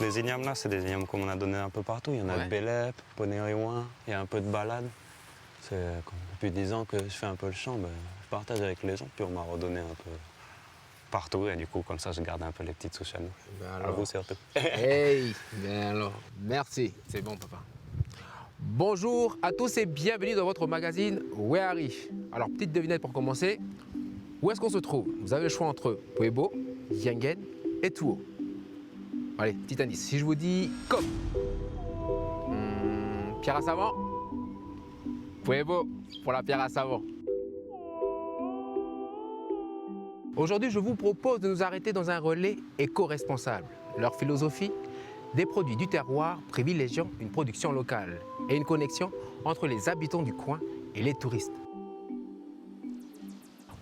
les ignames là, c'est des ignames comme on a donné un peu partout. Il y en a de Bélep, Poney-Réouin, il y a un peu de balade. Depuis 10 ans que je fais un peu le chant, ben, je partage avec les gens, puis on m'a redonné un peu partout, et du coup, comme ça, je garde un peu les petites souches à nous. Ben alors. À vous surtout. Hey, ben alors, merci, c'est bon papa. Bonjour à tous et bienvenue dans votre magazine Weari. Alors, petite devinette pour commencer. Où est-ce qu'on se trouve? Vous avez le choix entre Puebo, Yangen et Tuo. Allez, petit indice. Si je vous dis Cop, pierre à savon, Puebo pour la pierre à savon. Aujourd'hui, je vous propose de nous arrêter dans un relais éco-responsable. Leur philosophie, des produits du terroir privilégiant une production locale et une connexion entre les habitants du coin et les touristes.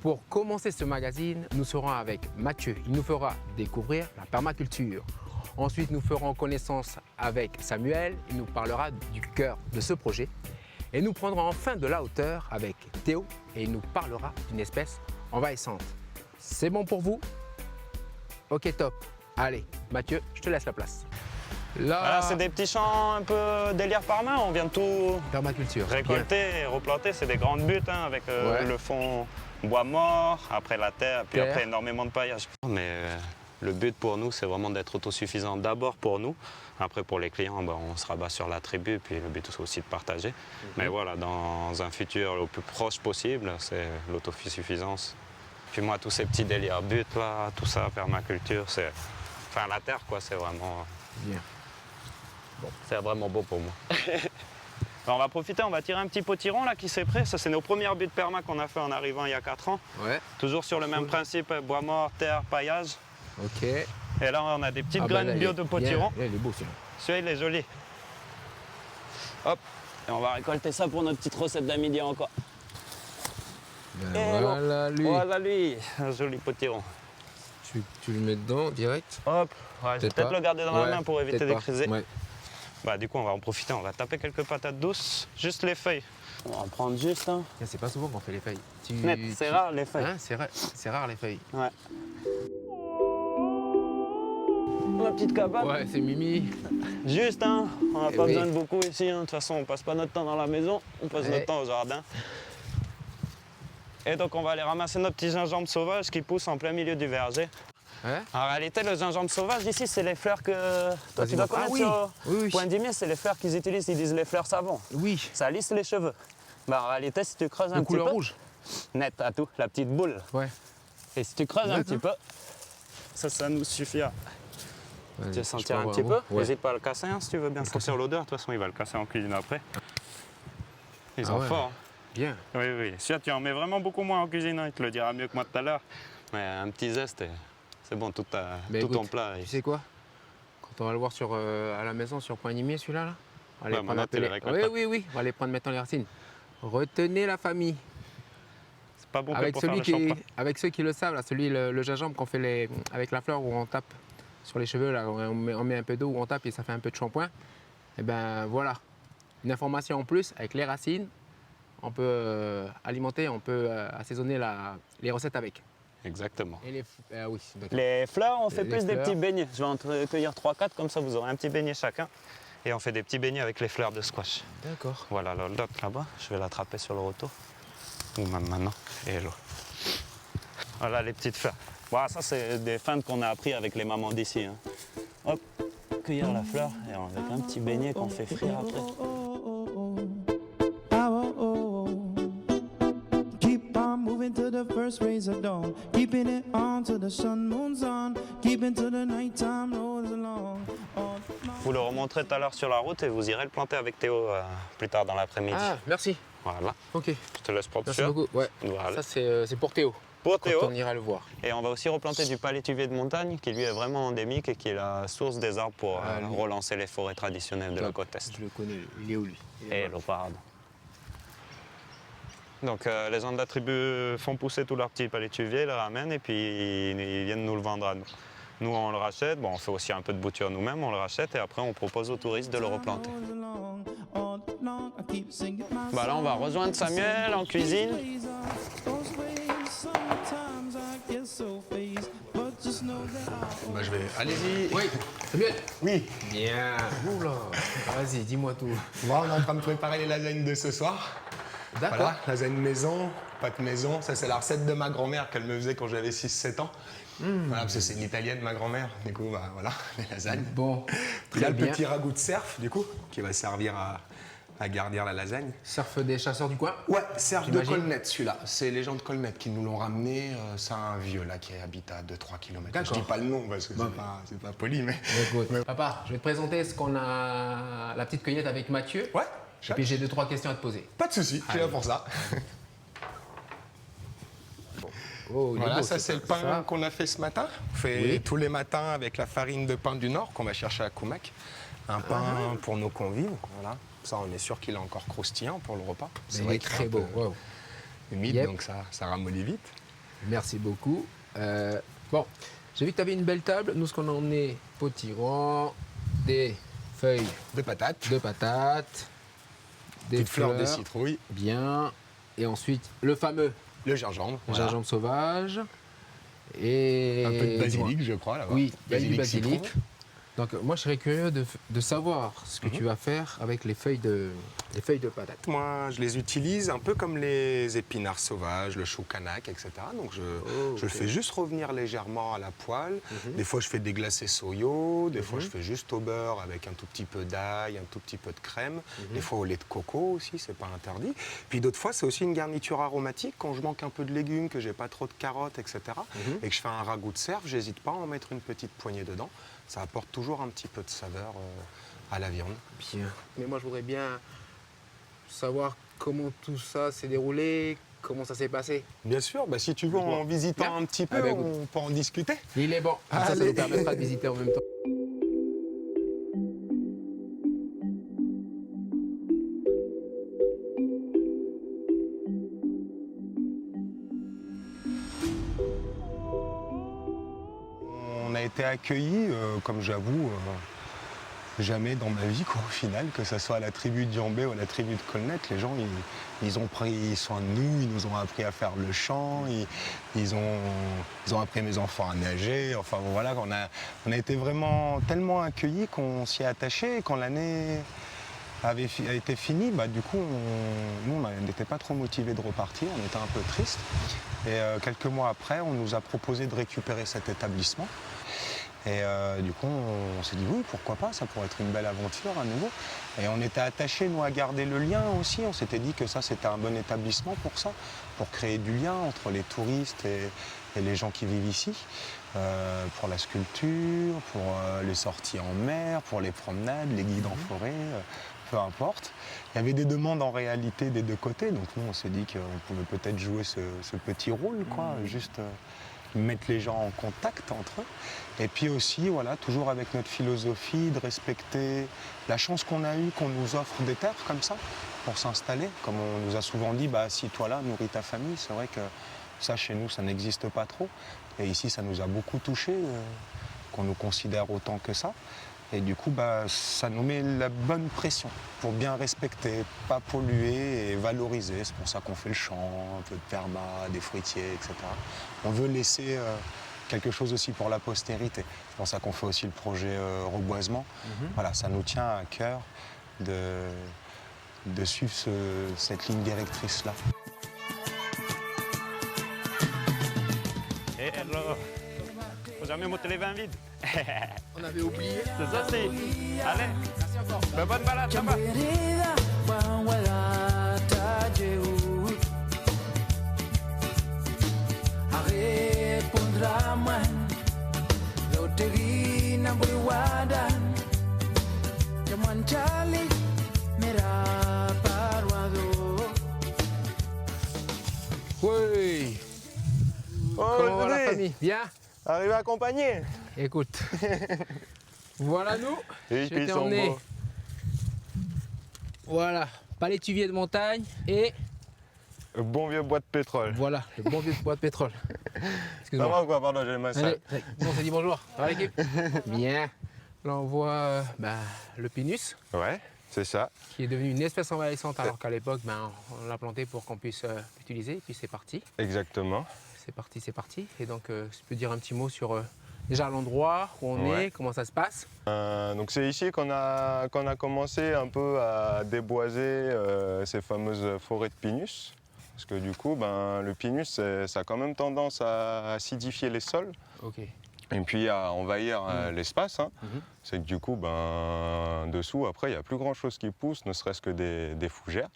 Pour commencer ce magazine, nous serons avec Mathieu. Il nous fera découvrir la permaculture. Ensuite, nous ferons connaissance avec Samuel. Il nous parlera du cœur de ce projet. Et nous prendrons enfin de la hauteur avec Théo et il nous parlera d'une espèce envahissante. C'est bon pour vous? Ok, top. Allez, Mathieu, je te laisse la place. Là, Voilà, c'est des petits champs un peu délire par main. On vient de tout permaculture, récolter et replanter. C'est des grandes buttes hein, avec le fond bois mort, après la terre, puis après énormément de paillage. Mais le but pour nous, c'est vraiment d'être autosuffisant d'abord pour nous. Après, pour les clients, ben, on se rabat sur la tribu, puis le but c'est aussi de partager. Mais voilà, dans un futur le plus proche possible, c'est l'autosuffisance. Puis moi, tous ces petits délires buts là, tout ça, permaculture, c'est... Enfin, la terre, quoi, c'est vraiment... Bien. Bon. C'est vraiment beau pour moi. Alors, on va profiter, on va tirer un petit potiron là qui s'est prêt. Ça, c'est nos premières buts perma qu'on a fait en arrivant il y a 4 ans. Ouais. Toujours sur le même principe, bois mort, terre, paillage. Ok. Et là, on a des petites graines bio de potiron. Il est beau celui-là. Celui-là, il est joli. Hop. Et on va récolter ça pour notre petite recette d'amidi encore. Ben voilà lui. Voilà lui, un joli potiron. Tu le mets dedans direct? Hop. Ouais, je vais peut-être le garder dans la main pour éviter d'écraser. Ouais. Bah, du coup, on va en profiter, on va taper quelques patates douces, juste les feuilles. On va en prendre juste un. C'est pas souvent qu'on fait les feuilles. C'est rare les feuilles. Hein, c'est rare les feuilles. Ouais. La petite cabane. Ouais, c'est Mimi. Juste, hein, on n'a pas besoin de beaucoup ici. Hein. De toute façon, on passe pas notre temps dans la maison, on passe notre temps au jardin. Et donc, on va aller ramasser nos petits gingembre sauvages qui poussent en plein milieu du verger. Ouais. En réalité, le gingembre sauvage ici, c'est les fleurs que toi, tu dois connaître sur Point d'Imier, c'est les fleurs qu'ils utilisent, ils disent les fleurs savon. Oui. Ça lisse les cheveux. Bah, en réalité, si tu creuses un petit peu... couleur rouge. Net à tout, la petite boule. Ouais. Et si tu creuses un petit peu, ça nous suffira. Tu vas sentir un petit peu, n'hésite pas à le casser hein, si tu veux bien sentir l'odeur. De toute façon, il va le casser en cuisine après. Ils sont forts. Bien. Oui, oui. Si tu en mets vraiment beaucoup moins en cuisine, hein, il te le dira mieux que moi tout à l'heure. Mais un petit zeste, c'est bon, tout ton plat. Tu sais quoi? Quand on va le voir à la maison sur Point d'Imier, celui-là, là, on va aller prendre oui, on va aller prendre maintenant les racines. Retenez la famille. C'est pas bon pour faire le shampoing. Avec ceux qui le savent, là, le gingembre qu'on fait avec la fleur où on tape sur les cheveux, là, on met un peu d'eau où on tape et ça fait un peu de shampoing. Et ben voilà, une information en plus avec les racines. On peut alimenter, on peut assaisonner les recettes avec. Exactement. Et les fleurs, on fait plus des petits beignets. Je vais en cueillir 3-4, comme ça vous aurez un petit beignet chacun. Et on fait des petits beignets avec les fleurs de squash. D'accord. Voilà, l'autre là-bas, je vais l'attraper sur le retour. Ou même maintenant. Et là. Voilà les petites fleurs. Voilà, ça c'est des feintes qu'on a appris avec les mamans d'ici. Hein. Hop, cueillir la fleur et avec un petit beignet qu'on fait frire après. To the first rays of dawn, keeping it on to the sun moons on, keeping to the nighttime rolls along. Vous le remonterez tout à l'heure sur la route et vous irez le planter avec Théo plus tard dans l'après-midi. Ah, merci. Voilà. Ok. Je te laisse prendre. Merci beaucoup. Ouais. Voilà. Ça c'est pour Théo. Pour Théo. Quand on ira le voir. Et on va aussi replanter du palétuvier de montagne qui lui est vraiment endémique et qui est la source des arbres pour relancer les forêts traditionnelles de la côte Est. Je le connais, il est où lui? Et le parade. Donc les gens de la tribu font pousser tous leurs petits palétuviers, ils le ramènent et puis ils viennent nous le vendre à nous. Nous on le rachète, bon, on fait aussi un peu de bouture nous-mêmes, on le rachète et après on propose aux touristes de le replanter. Bah là on va rejoindre Samuel en cuisine. bah je vais... Allez-y. Oui, Samuel. Oui. Bien. Oula. Vas-y, dis-moi tout. Bon, on est en train de préparer les lasagnes de ce soir. D'accord. Voilà, lasagne maison, pâte maison. Ça, c'est la recette de ma grand-mère qu'elle me faisait quand j'avais 6-7 ans. Voilà, parce que c'est une italienne, ma grand-mère. Du coup, bah voilà, les lasagnes. Bon, Il y a très le bien. petit ragoût de cerf, du coup, qui va servir à garnir la lasagne. Surf des chasseurs du coin. Ouais, cerf de J'imagine. Colnet, celui-là. C'est les gens de Colnet qui nous l'ont ramené. C'est un vieux, là, qui habite à 2-3 km. D'accord. Je dis pas le nom, parce que c'est pas poli, mais... Écoute, papa, je vais te présenter ce qu'on a, la petite cueillette avec Mathieu. Ouais, Et puis j'ai 2-3 questions à te poser. pas de souci, je suis là pour ça. Oh, il est Voilà, beau, ça ce c'est le pain ça. qu'on a fait ce matin. On fait Oui. tous les matins avec la farine de pain du Nord qu'on va chercher à Koumac. Un pain pour nos convives, voilà. Ça, on est sûr qu'il est encore croustillant pour le repas. C'est vrai, qu'il est très un beau. peu Wow. humide, Yep. donc ça ramollit vite. Merci beaucoup. Bon, j'ai vu que tu avais une belle table. Nous, ce qu'on en est, potiron, des feuilles De patates, de patates, des petites fleurs de citrouille, Bien. Et ensuite, le fameux le gingembre. Voilà. gingembre sauvage. Et Un peu de dis-moi. basilic, je crois, là-bas. Oui, il y a du citron. basilic. Donc, moi, je serais curieux de savoir ce que tu vas faire avec les feuilles de patates. Moi, je les utilise un peu comme les épinards sauvages, le chou kanak, etc. Donc, je le fais juste revenir légèrement à la poêle. Des fois, je fais des glacés soyo. Des fois, je fais juste au beurre avec un tout petit peu d'ail, un tout petit peu de crème. Des fois, au lait de coco aussi, c'est pas interdit. Puis d'autres fois, c'est aussi une garniture aromatique. Quand je manque un peu de légumes, que j'ai pas trop de carottes, etc. Et que je fais un ragoût de cerf, j'hésite pas à en mettre une petite poignée dedans. Ça apporte toujours un petit peu de saveur à la viande. Bien. Mais moi, je voudrais bien savoir comment tout ça s'est déroulé, comment ça s'est passé. Bien sûr, bah, si tu veux, en visitant Bien. un petit peu, Ah bah, écoute. on peut en discuter. Il est bon. Comme ça Allez. nous permettra de visiter en même temps. On a été accueillis, comme j'avoue, jamais dans ma vie, quoi, au final, que ce soit à la tribu de Diambé ou à la tribu de Colnet. Les gens, ils ont pris soin de nous, ils nous ont appris à faire le chant, ils ont appris à mes enfants à nager. Enfin, bon, voilà, on a été vraiment tellement accueillis qu'on s'y est attaché. Et quand l'année a été finie, bah, du coup, nous, on n'était pas trop motivés de repartir, on était un peu tristes. Et quelques mois après, on nous a proposé de récupérer cet établissement. Et du coup, on s'est dit oui, pourquoi pas, ça pourrait être une belle aventure à nouveau. Et on était attachés, nous, à garder le lien aussi. On s'était dit que ça, c'était un bon établissement pour ça, pour créer du lien entre les touristes et les gens qui vivent ici, pour la sculpture, pour les sorties en mer, pour les promenades, les guides en forêt, peu importe. Il y avait des demandes en réalité des deux côtés, donc nous, on s'est dit qu'on pouvait peut-être jouer ce petit rôle, quoi, juste mettre les gens en contact entre eux. Et puis aussi, voilà, toujours avec notre philosophie de respecter la chance qu'on a eue, qu'on nous offre des terres comme ça, pour s'installer. Comme on nous a souvent dit, bah, assis-toi là, nourris ta famille. C'est vrai que ça, chez nous, ça n'existe pas trop. Et ici, ça nous a beaucoup touchés, qu'on nous considère autant que ça. Et du coup, bah, ça nous met la bonne pression pour bien respecter, pas polluer et valoriser. C'est pour ça qu'on fait le champ, un peu de perma, des fruitiers, etc. On veut laisser quelque chose aussi pour la postérité. C'est pour ça qu'on fait aussi le projet reboisement. Voilà, ça nous tient à cœur de suivre cette ligne directrice-là. Et alors, faut jamais monter les vins vides. On avait oublié. C'est ça, c'est. Allez, Merci encore. ben, bonne balade, ça va. Oui. Comment va la famille? Bien. Arrivé accompagné. Écoute. Voilà nous. Et Je t'ai emmené. Voilà. Pas l'étuvier de montagne et Bon vieux bois de pétrole. voilà, le bon vieux bois de pétrole. Excuse-moi. quoi, pardon, j'ai ma Allez, on s'est dit bonjour. Ça va l'équipe? Bien. Là on voit le pinus Ouais, c'est ça. qui est devenu une espèce envahissante alors qu'à l'époque on l'a planté pour qu'on puisse l'utiliser et puis c'est parti. Exactement. C'est parti, c'est parti. Et donc, je peux dire un petit mot sur déjà l'endroit où on est, comment ça se passe? Donc c'est ici qu'on a commencé un peu à déboiser ces fameuses forêts de pinus. Parce que du coup, le pinus, ça a quand même tendance à acidifier les sols. Ok. Et puis à envahir l'espace. Hein. C'est que du coup, dessous, après, il n'y a plus grand-chose qui pousse, ne serait-ce que des fougères.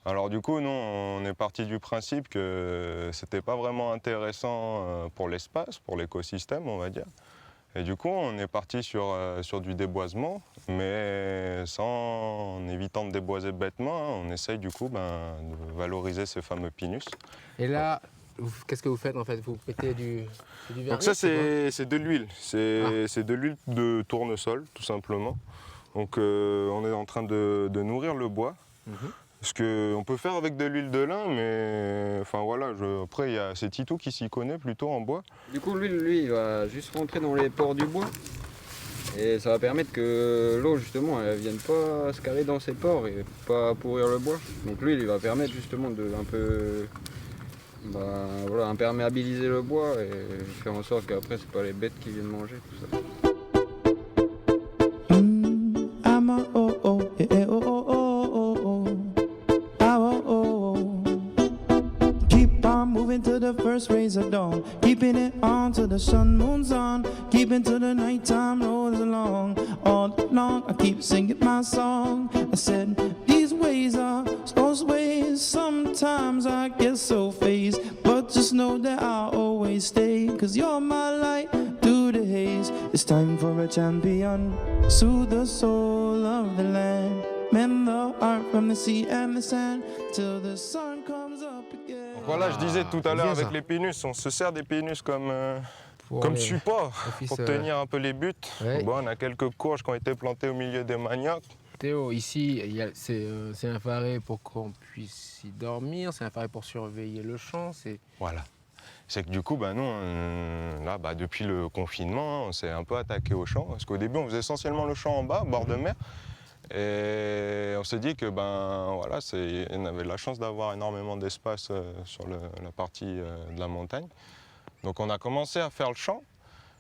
Alors du coup, nous, on est parti du principe que c'était pas vraiment intéressant pour l'espace, pour l'écosystème, on va dire. Et du coup, on est parti sur du déboisement, mais en évitant de déboiser bêtement, hein, on essaye du coup de valoriser ces fameux pinus. Et là, qu'est-ce que vous faites en fait? Vous mettez du vernis? Donc ça, c'est de l'huile. C'est de l'huile de tournesol, tout simplement. Donc on est en train de nourrir le bois. Parce qu'on peut faire avec de l'huile de lin, mais enfin voilà, après c'est Titou qui s'y connaît plutôt en bois. Du coup, l'huile, lui, il va juste rentrer dans les pores du bois. Et ça va permettre que l'eau, justement, elle ne vienne pas se carrer dans ses pores et pas pourrir le bois. Donc l'huile, il va permettre justement de un peu imperméabiliser le bois et faire en sorte qu'après, c'est pas les bêtes qui viennent manger tout ça. I'm a oh oh, yeah, oh oh oh oh oh. Keep on moving to the first rays of dawn, keeping it on till the sun moves on, keeping till the nighttime rolls along. All along I keep singing my song. I said these ways are those ways. Sometimes I get so phased, but just know that I'll always stay, 'cause you're my light through the haze. It's time for a champion, soothe the soul of the land, mend the heart from the sea and the sand, till the sun comes up again. Donc voilà, je disais tout à l'heure avec ça. les pinus, on se sert des pinus comme les support offices, pour tenir un peu les buts. ouais. Bon, on a quelques courges qui ont été plantées au milieu des maniocs. Théo, ici, c'est un faré pour qu'on puisse y dormir, c'est un faré pour surveiller le champ. Voilà. C'est que du coup, nous, là, depuis le confinement, on s'est un peu attaqué au champ. Parce qu'au début, on faisait essentiellement le champ en bas, bord de mer. Et on s'est dit que voilà, on avait la chance d'avoir énormément d'espace sur la partie de la montagne. Donc on a commencé à faire le champ.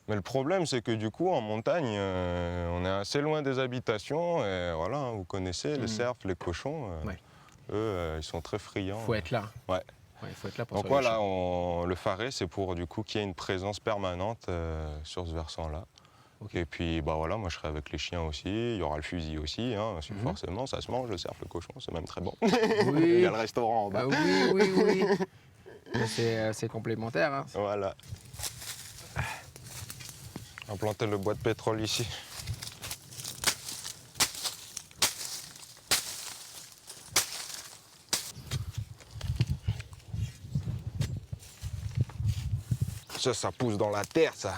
Mais le problème, c'est que du coup, en montagne, on est assez loin des habitations. Et voilà, hein, vous connaissez les cerfs, les cochons. Eux, ils sont très friands. Il faut être là. Ouais. Il faut être là pour Donc surveiller voilà, le faré, c'est pour du coup qu'il y ait une présence permanente sur ce versant-là. Okay. Et puis voilà, moi je serai avec les chiens aussi, il y aura le fusil aussi, hein, forcément, ça se mange, le cerf, le cochon, c'est même très bon. Oui. Il y a le restaurant en bas. Oui. C'est complémentaire. Hein. Voilà. On va planter le bois de pétrole ici. Ça pousse dans la terre, ça.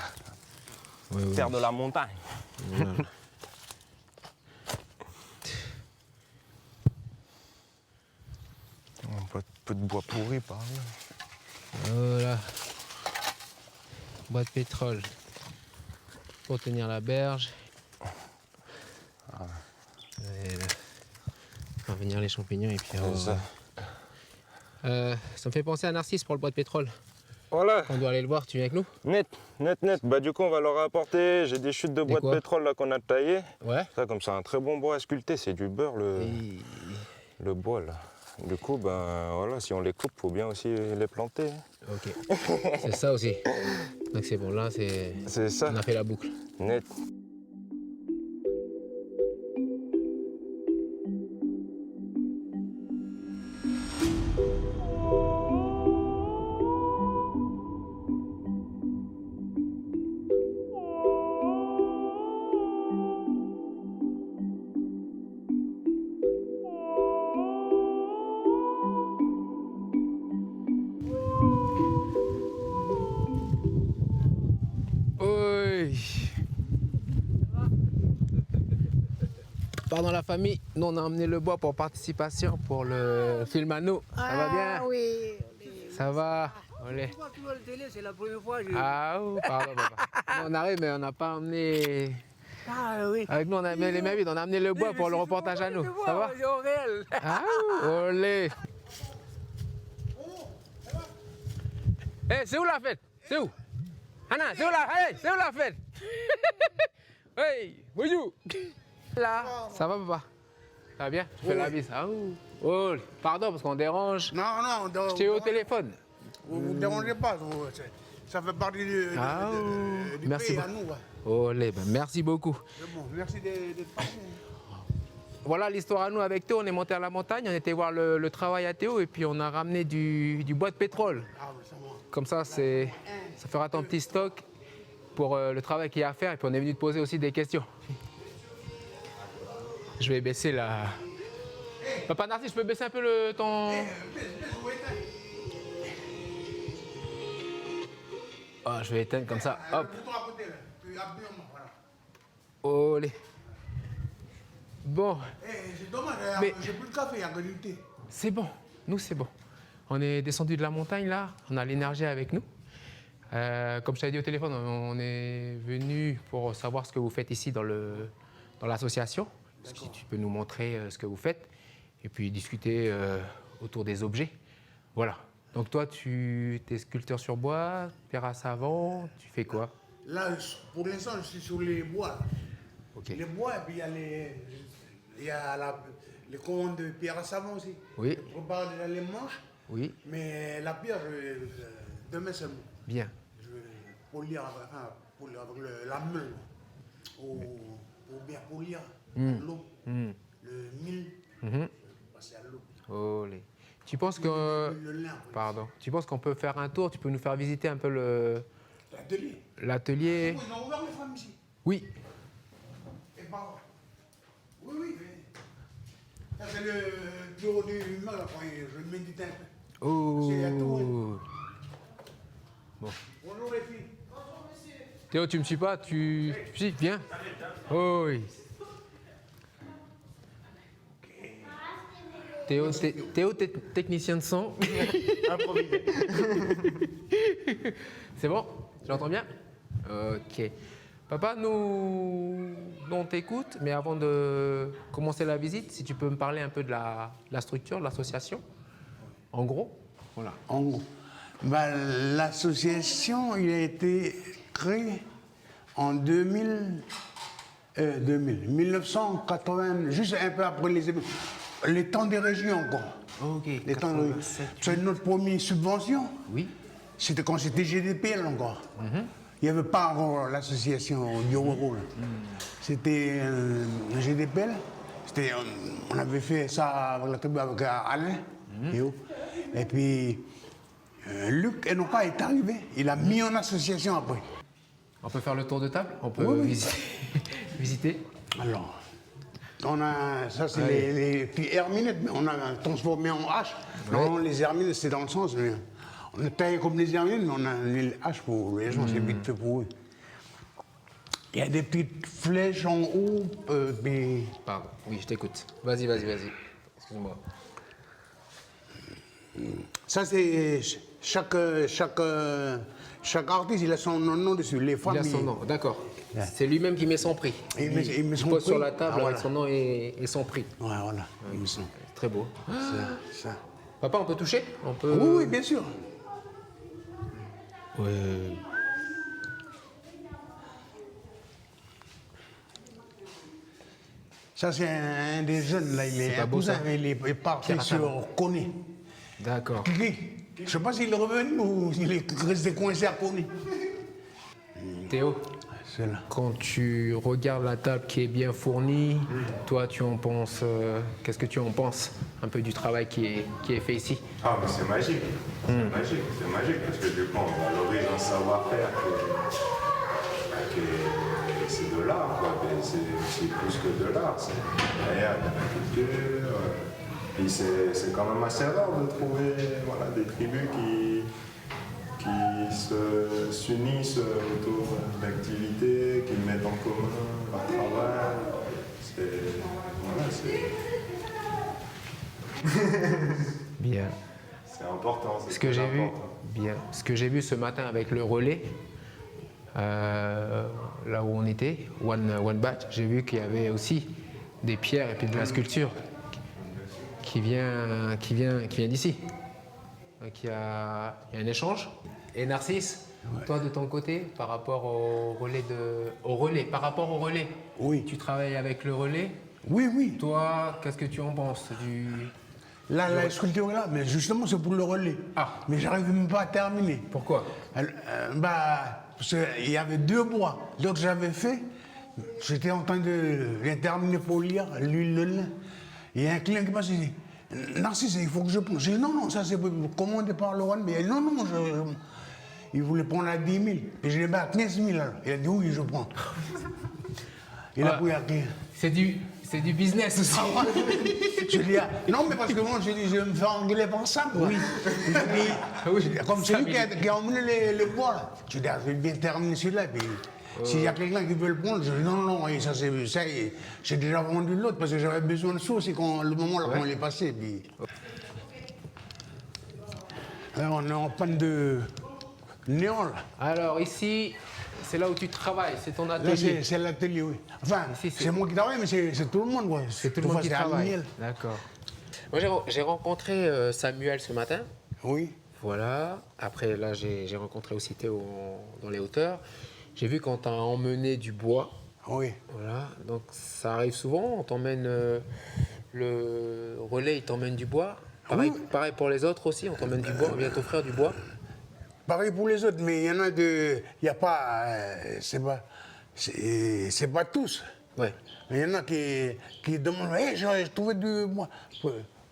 Terre de la montagne. Voilà. Un peu de bois pourri par là. Voilà. Bois de pétrole pour tenir la berge. Et là, on va venir les champignons et puis ça. Ça me fait penser à Narcisse pour le bois de pétrole. Voilà. On doit aller le voir, tu viens avec nous? Net. Du coup, on va leur apporter. J'ai des chutes de bois de pétrole là qu'on a taillées. Ouais. Ça, comme ça, un très bon bois à sculpter. C'est du beurre, le bois là. Du coup, voilà, si on les coupe, faut bien aussi les planter. Ok. C'est ça aussi. Donc c'est bon, là, c'est ça. On a fait la boucle. Net. Pardon la famille, nous on a emmené le bois pour participation pour le film à nous. Ça va bien? Oui. Ça va? Olé. C'est la première fois. Ah oui, pardon papa. Nous, on arrive mais on n'a pas emmené... Ah oui. Avec nous on a amené les mamies, on a amené le bois pour le reportage à nous. Ça va? Ah olé. Eh, c'est où la fête? C'est où? Anna, c'est où la, hey, c'est où la fête? Hey, bonjour. Là, ça va papa? Ça va bien? Tu fais la bise? Ah, oh, pardon parce qu'on dérange. Non, non, J'étais au téléphone. Vous ne dérangez pas, ça fait partie du merci pays à nous. Ouais. Oh, ben, merci beaucoup. Bon, merci d'être passé. Voilà l'histoire à nous avec Théo. On est monté à la montagne, on était voir le travail à Théo et puis on a ramené du bois de pétrole. Ah, mais ça va. Comme ça, ça fera ton petit stock pour le travail qu'il y a à faire. Et puis on est venu te poser aussi des questions. Je vais baisser la... Papa Narcisse, je peux baisser un peu ton... Oh, je vais éteindre comme ça. Hop. Olé. Bon. C'est dommage, Mais- j'ai plus de café, il n'y a que du thé. C'est bon, nous c'est bon. On est descendu de la montagne là, on a l'énergie avec nous. Comme je t'avais dit au téléphone, on est venu pour savoir ce que vous faites ici dans l'association. Si tu peux nous montrer ce que vous faites et puis discuter autour des objets. Voilà. Donc toi, tu es sculpteur sur bois, pierre à savon, tu fais quoi? Là, pour l'instant, je suis sur les bois. Là. Ok. Les bois, et puis il y a les commandes de pierre à savon aussi. Oui. Je prépare déjà les manches, Oui, mais la pierre, demain seulement. bien. Je vais polir avec la meule, pour bien polir l'eau, le mil, passer à l'eau. Olé. Tu penses que... Le lin, oui. Pardon. Tu penses qu'on peut faire un tour? Tu peux nous faire visiter un peu L'atelier. l'atelier? Ils ont ouvert les femmes ici. Oui. Et par oui, oui. Ça, c'est le bureau du humain, là, quand je médite un peu. Oh. C'est à tout, Bon. Bonjour les filles. Théo, tu me suis pas? Tu si, viens. Oh oui. Théo, technicien de son. C'est bon? Tu l'entends bien? Ok. Papa, on t'écoute, mais avant de commencer la visite, si tu peux me parler un peu de la structure, de l'association, en gros. Voilà. En gros, l'association, il a été créé en 1980, juste un peu après les temps des régions, quoi. Ok. Les temps de- 87. C'est notre première subvention. Oui. C'était quand c'était GDPL encore. Il n'y avait pas encore l'association du Euro. C'était GDPL. On avait fait ça avec la tribu avec Alain. Et puis Luc Enoka est arrivé. Il a mis en association après. On peut faire le tour de table? On peut Oui, oui. visiter? Alors, ça c'est Allez. les filles herminettes, mais on a transformé en hache. Non, les herminettes c'est dans le sens, mais on est taillé comme les herminettes, mais on a les haches pour les gens, c'est vite fait pour eux. Il y a des petites flèches en haut, mais Pardon. Oui, je t'écoute. Vas-y. Excuse-moi. ça c'est chaque artiste il a son nom dessus. Les femmes, Il a son nom, d'accord. C'est lui-même qui met son prix. Il met son pose prix. sur la table Ah, voilà. avec son nom et son prix. Ouais, voilà. Il met son. Très beau. Ça. Papa, on peut toucher? On peut... Oui, oui, bien sûr. Ouais. Ça c'est un des jeunes là, il est pas un beau, cousin, ça. il est parti Pierre à savon. sur Koné. D'accord. Je ne sais pas s'il est revenu ou s'il est resté coincé à Koné. Théo, C'est là. quand tu regardes la table qui est bien fournie, toi, tu en penses... Qu'est-ce que tu en penses un peu du travail qui est fait ici? Ah, mais c'est magique. C'est magique parce que du coup, on valorise un savoir-faire que c'est de l'art, quoi. Mais c'est plus que de l'art. Derrière, il y a la culture. Puis c'est quand même assez rare de trouver voilà, des tribus qui s'unissent autour d'activités, qui mettent en commun leur travail. Bien. C'est important. Ce que j'ai vu, bien. Ce que j'ai vu ce matin avec le relais, là où on était, One Batch, j'ai vu qu'il y avait aussi des pierres et puis de la sculpture qui vient d'ici. Donc il y a un échange. Et Narcisse, Toi, de ton côté, par rapport au relais, par rapport au relais, Oui. tu travailles avec le relais. Oui, oui. Toi, qu'est-ce que tu en penses Là, la sculpture est là, mais justement, c'est pour le relais. Ah. Mais j'arrive même pas à terminer. Pourquoi? Parce qu'il y avait 2 bois. L'autre, j'avais fait. J'étais en train de bien terminer pour lire l'huile de lin. Il y a un client qui passe et dit Narcisse, il faut que je prenne. J'ai dit non, ça c'est commandé par Laurent. Mais il a dit non, il voulait prendre à 10 000. Puis je l'ai mis à 15 000 alors. Il a dit oui, je prends. Il a pris à 15. C'est du business aussi. Je dis, non, mais parce que moi, je dis, je vais me faire engueuler par ça. Oui. Comme celui qui a emmené le bois, là. Je dis, je vais bien terminer celui-là. Puis, s'il y a quelqu'un qui veut le prendre, je dis, non, et ça, j'ai déjà vendu l'autre parce que j'avais besoin de ça aussi, le moment là, quand on l'est passé. Puis... Là, on est en panne de néon, là. Alors, ici, c'est là où tu travailles, c'est ton atelier. Là, c'est l'atelier, oui. Enfin, Ici, c'est moi qui travaille, mais c'est tout le monde, quoi. C'est tout le monde qui travaille. D'accord. Moi, j'ai rencontré Samuel ce matin. Oui. Voilà. Après, là, j'ai rencontré aussi Théo dans les hauteurs. J'ai vu qu'on t'a emmené du bois. Oui. Voilà. Donc, ça arrive souvent. On t'emmène le relais, il t'emmène du bois. Pareil, pareil pour les autres aussi. On t'emmène du bois. On vient t'offrir du bois. Pareil pour les autres, mais il y en a il n'y a pas, c'est pas tous. Ouais. Mais il y en a qui demandent, hey, j'ai trouvé du bois.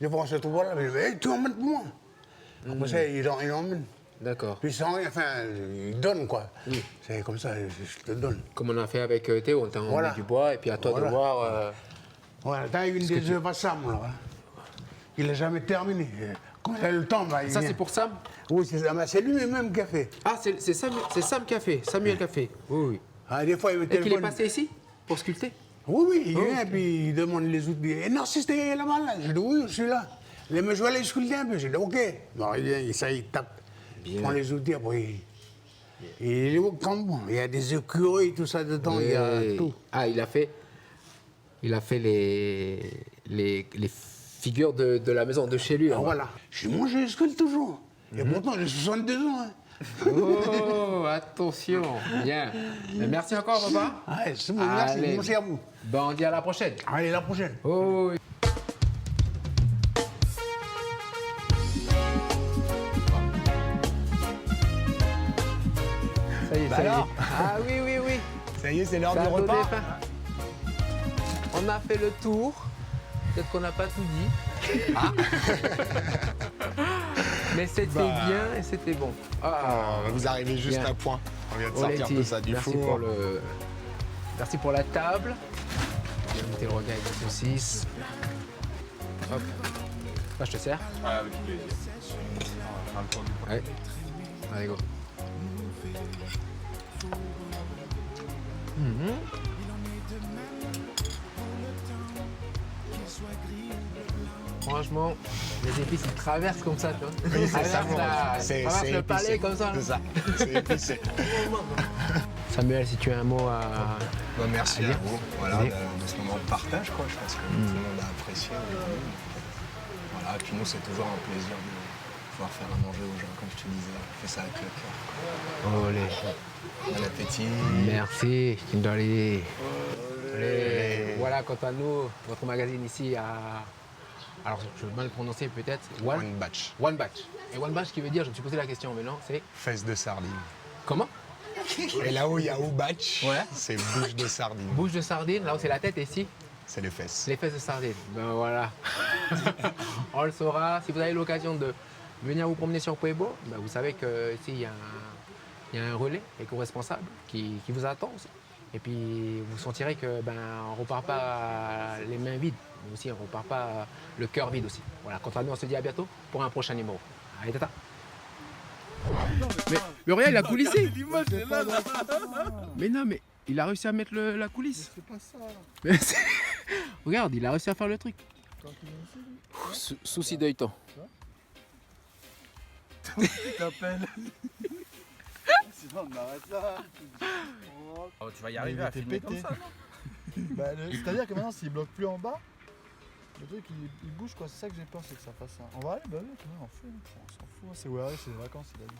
Je pense ce bois-là, mais hey, tu emmènes pour moi. Après ça, ils emmènent. D'accord. Puis sans rien, enfin, ils donnent quoi. Oui. C'est comme ça, je te donne. Comme on a fait avec Théo, on t'a emmené du bois et puis à toi de voir. Voilà, t'as une des œuvres à Sam, là. Il n'a jamais terminé. Quand il a le temps, il Ça, vient. c'est pour Sam? Oui, c'est lui-même qui a fait. Ah, c'est Sam qui a fait, Samuel qui a fait. Oui, oui. Ah, des fois, il me Et qu'il est téléphone. passé ici pour sculpter? Oui, il vient et puis il demande les outils. Et non, si c'était là-bas, là. Je dis oui, je suis là. Il me joue à les sculpter un peu. Je dis ok. Bon, il vient, il tape. Il prend les outils, après il est au camp. Il y a des écureuils, tout ça dedans, il y a tout. Ah, il a fait les figures de la maison, de chez lui. Ah, voilà. Je dis moi, je sculpte toujours. Et pourtant, j'ai 62 ans. Hein. Oh, attention. Bien. Mais merci encore, papa. Ah, c'est bon, merci. Allez. Merci à vous. Ben, on dit à la prochaine. Allez, la prochaine. Oh. Ça y est, ça y est. Ah oui, oui, oui. Ça y est, c'est l'heure Ça du a donné repas. faim. On a fait le tour. Peut-être qu'on n'a pas tout dit. Mais c'était bien et c'était bon. Ah, Vous arrivez juste bien. à point. On vient de Oletti, sortir de ça du merci four. Merci pour la table. Je vais monter le regard avec la saucisse. Hop. Là, je te sers. Avec plaisir. Ouais. Allez, go. Franchement, les épices, ils traversent comme ça, tu vois. Oui, c'est Ils ça. traversent C'est traversent le palais épicé. comme ça. C'est ça. C'est épicé. Samuel, si tu as un mot à... Bah, merci Allez. à vous voilà, Allez. de ce moment de partage. Quoi. Je pense que tout le monde a apprécié. Voilà, et puis nous, c'est toujours un plaisir de pouvoir faire à manger aux gens, comme je te disais. On fait ça avec le cœur. Olé. Bon appétit. Merci, Kindali. Voilà, quant à nous, votre magazine ici a... Alors, je vais mal le prononcer peut-être. One batch. One batch. Et one batch qui veut dire, je me suis posé la question, mais non, c'est... Fesse de sardine. Comment? Et là où il y a au batch, Ouais. c'est bouche de sardine. Bouche de sardine, là où c'est la tête, et ici, C'est les fesses. les fesses de sardine. Ben voilà. On le saura. Si vous avez l'occasion de venir vous promener sur Pueblo, ben vous savez qu'ici, il y a un relais éco-responsable qui vous attend aussi. Et puis, vous sentirez que ben, on ne repart pas les mains vides, mais aussi on ne repart pas le cœur vide aussi. Voilà, quant à nous, on se dit à bientôt pour un prochain numéro. Allez, tata. Mais regarde, il a coulissé. Mais non, mais il a réussi à mettre la coulisse. C'est pas ça. Mais regarde, il a réussi à faire le truc. Souci d'œil temps. Tu t'appelles. Sinon on arrête là. Oh, tu vas y arriver à filmer comme ça, non? Bah, c'est-à-dire que maintenant s'il bloque plus en bas, le truc il bouge quoi, c'est ça que j'ai peur, c'est que ça fasse ça. On va aller, bah oui, on fait, on s'en fout, c'est ouais, c'est les vacances il a dit.